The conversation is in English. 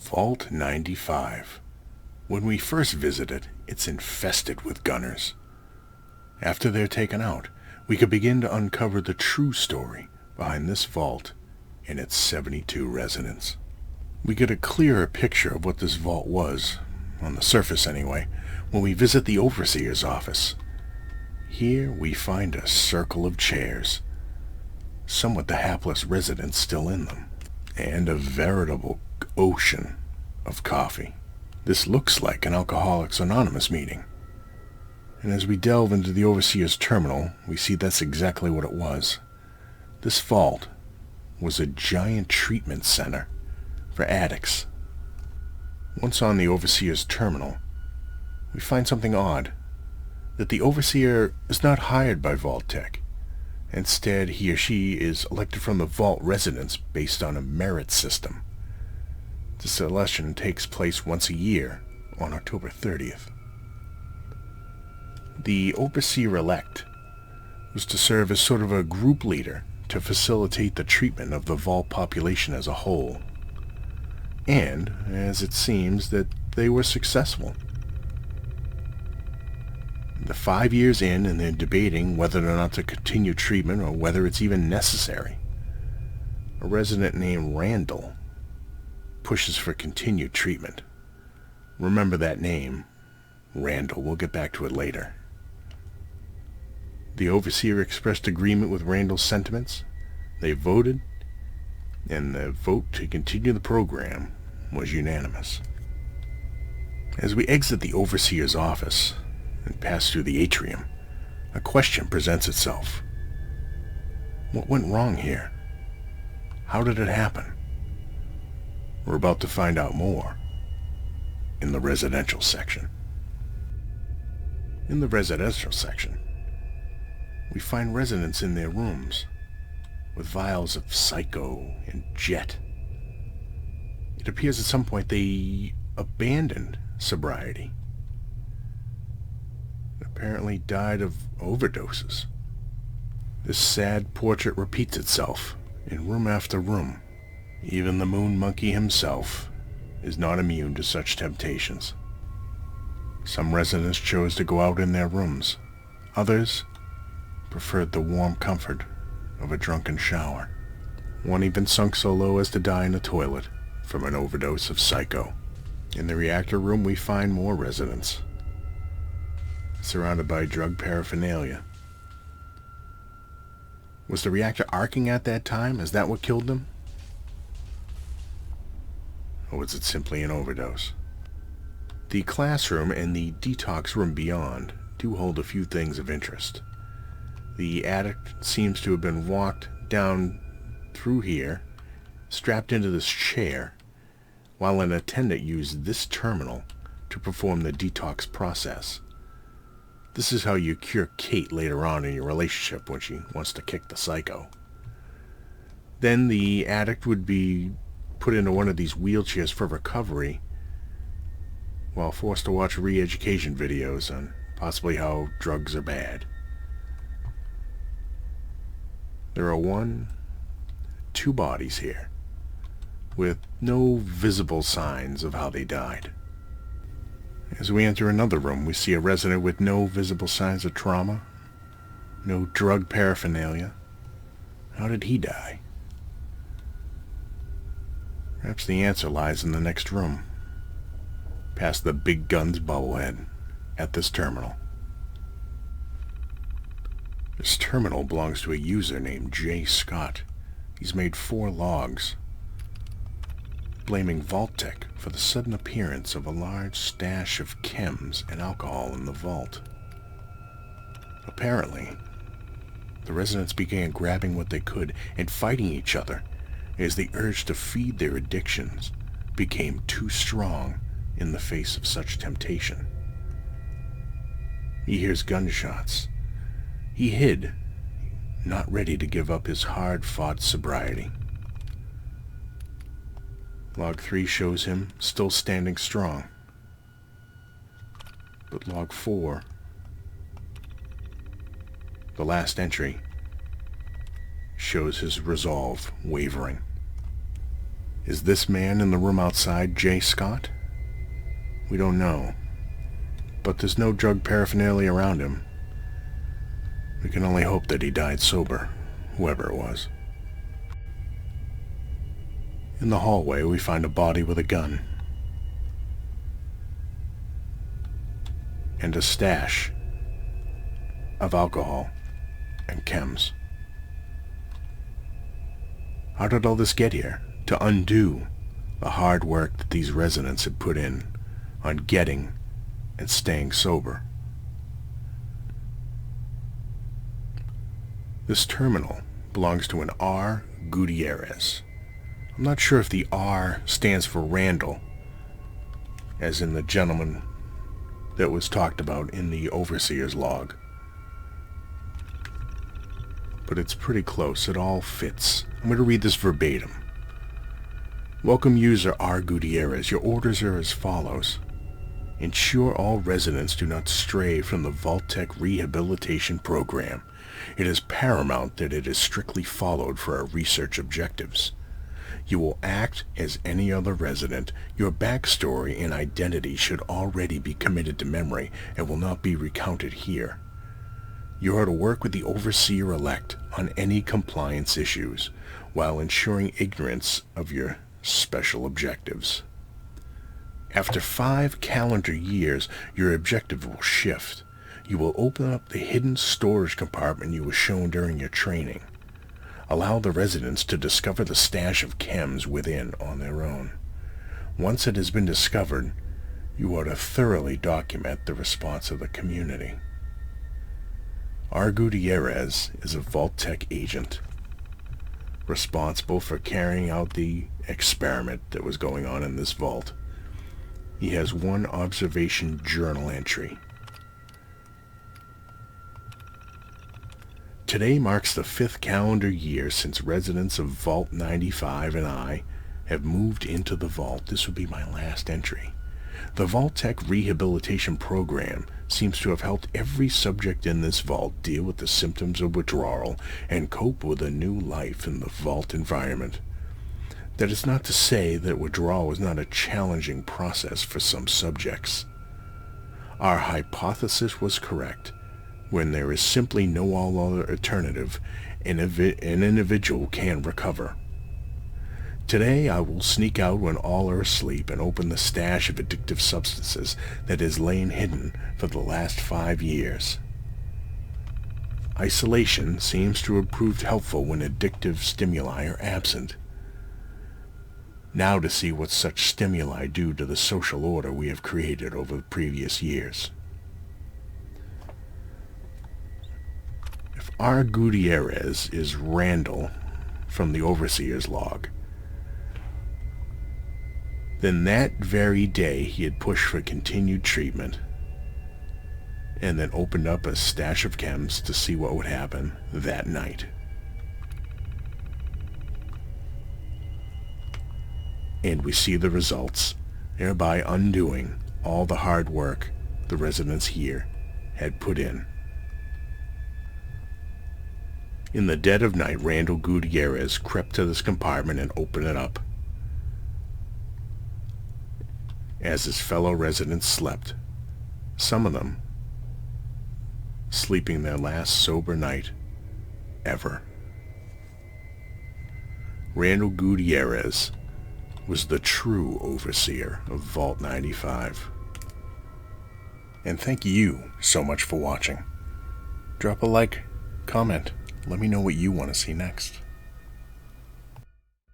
Vault 95. When we first visit it, it's infested with gunners. After they're taken out, we can begin to uncover the true story behind this vault and its 72 residents. We get a clearer picture of what this vault was, on the surface anyway, when we visit the Overseer's office. Here we find a circle of chairs, some with the hapless residents still in them, and a veritable ocean of coffee. This looks like an Alcoholics Anonymous meeting. And as we delve into the Overseer's terminal, we see that's exactly what it was. This vault was a giant treatment center for addicts. Once on the Overseer's terminal, we find something odd. That the Overseer is not hired by Vault-Tec. Instead, he or she is elected from the Vault residents based on a merit system. This election takes place once a year on October 30th. The Overseer-elect was to serve as sort of a group leader to facilitate the treatment of the Vault population as a whole. And, as it seems, that they were successful. The 5 years in, and they're debating whether or not to continue treatment or whether it's even necessary. A resident named Randall pushes for continued treatment. Remember that name, Randall. We'll get back to it later. The Overseer expressed agreement with Randall's sentiments. They voted, and the vote to continue the program was unanimous. As we exit the Overseer's office and pass through the atrium, a question presents itself. What went wrong here? How did it happen? We're about to find out more in the residential section. In the residential section, we find residents in their rooms with vials of Psycho and Jet. It appears at some point they abandoned sobriety. Apparently died of overdoses. This sad portrait repeats itself in room after room. Even the moon monkey himself is not immune to such temptations. Some residents chose to go out in their rooms. Others preferred the warm comfort of a drunken shower. One even sunk so low as to die in the toilet from an overdose of Psycho. In the reactor room we find more residents, surrounded by drug paraphernalia. Was the reactor arcing at that time? Is that what killed them? Or was it simply an overdose? The classroom and the detox room beyond do hold a few things of interest. The addict seems to have been walked down through here, strapped into this chair, while an attendant used this terminal to perform the detox process. This is how you cure Kate later on in your relationship when she wants to kick the Psycho. Then the addict would be put into one of these wheelchairs for recovery while forced to watch re-education videos on possibly how drugs are bad. There are 2 bodies here with no visible signs of how they died. As we enter another room, we see a resident with no visible signs of trauma, no drug paraphernalia. How did he die? Perhaps the answer lies in the next room, past the Big Guns bobblehead at this terminal. This terminal belongs to a user named JScott. He's made 4 logs, blaming Vault-Tec for the sudden appearance of a large stash of chems and alcohol in the vault. Apparently, the residents began grabbing what they could and fighting each other as the urge to feed their addictions became too strong in the face of such temptation. He hears gunshots. He hid, not ready to give up his hard-fought sobriety. Log 3 shows him still standing strong. But Log 4, the last entry, shows his resolve wavering. Is this man in the room outside JScott? We don't know, but there's no drug paraphernalia around him. We can only hope that he died sober, whoever it was. In the hallway, we find a body with a gun and a stash of alcohol and chems. How did all this get here? To undo the hard work that these residents had put in on getting and staying sober. This terminal belongs to an R. Gutierrez. I'm not sure if the R stands for Randall, as in the gentleman that was talked about in the overseer's log. But it's pretty close. It all fits. I'm going to read this verbatim. Welcome user R. Gutierrez. Your orders are as follows. Ensure all residents do not stray from the Vault-Tec rehabilitation program. It is paramount that it is strictly followed for our research objectives. You will act as any other resident. Your backstory and identity should already be committed to memory and will not be recounted here. You are to work with the overseer-elect on any compliance issues, while ensuring ignorance of your special objectives. After 5 calendar years, your objective will shift. You will open up the hidden storage compartment you were shown during your training. Allow the residents to discover the stash of chems within on their own. Once it has been discovered, you are to thoroughly document the response of the community. R. Gutierrez is a Vault-Tec agent, responsible for carrying out the experiment that was going on in this vault. He has one observation journal entry. Today marks the 5th calendar year since residents of Vault 95 and I have moved into the vault. This would be my last entry. The Vault-Tec rehabilitation program seems to have helped every subject in this vault deal with the symptoms of withdrawal and cope with a new life in the vault environment. That is not to say that withdrawal is not a challenging process for some subjects. Our hypothesis was correct. When there is simply no other alternative, an individual can recover. Today I will sneak out when all are asleep and open the stash of addictive substances that has lain hidden for the last 5 years. Isolation seems to have proved helpful when addictive stimuli are absent. Now to see what such stimuli do to the social order we have created over the previous years. If R. Gutierrez is Randall from the overseer's log, then that very day he had pushed for continued treatment and then opened up a stash of chems to see what would happen that night. And we see the results, thereby undoing all the hard work the residents here had put in. In the dead of night, Randall Gutierrez crept to this compartment and opened it up. As his fellow residents slept, some of them sleeping their last sober night ever. Randall Gutierrez was the true overseer of Vault 95. And thank you so much for watching. Drop a like, comment, let me know what you want to see next.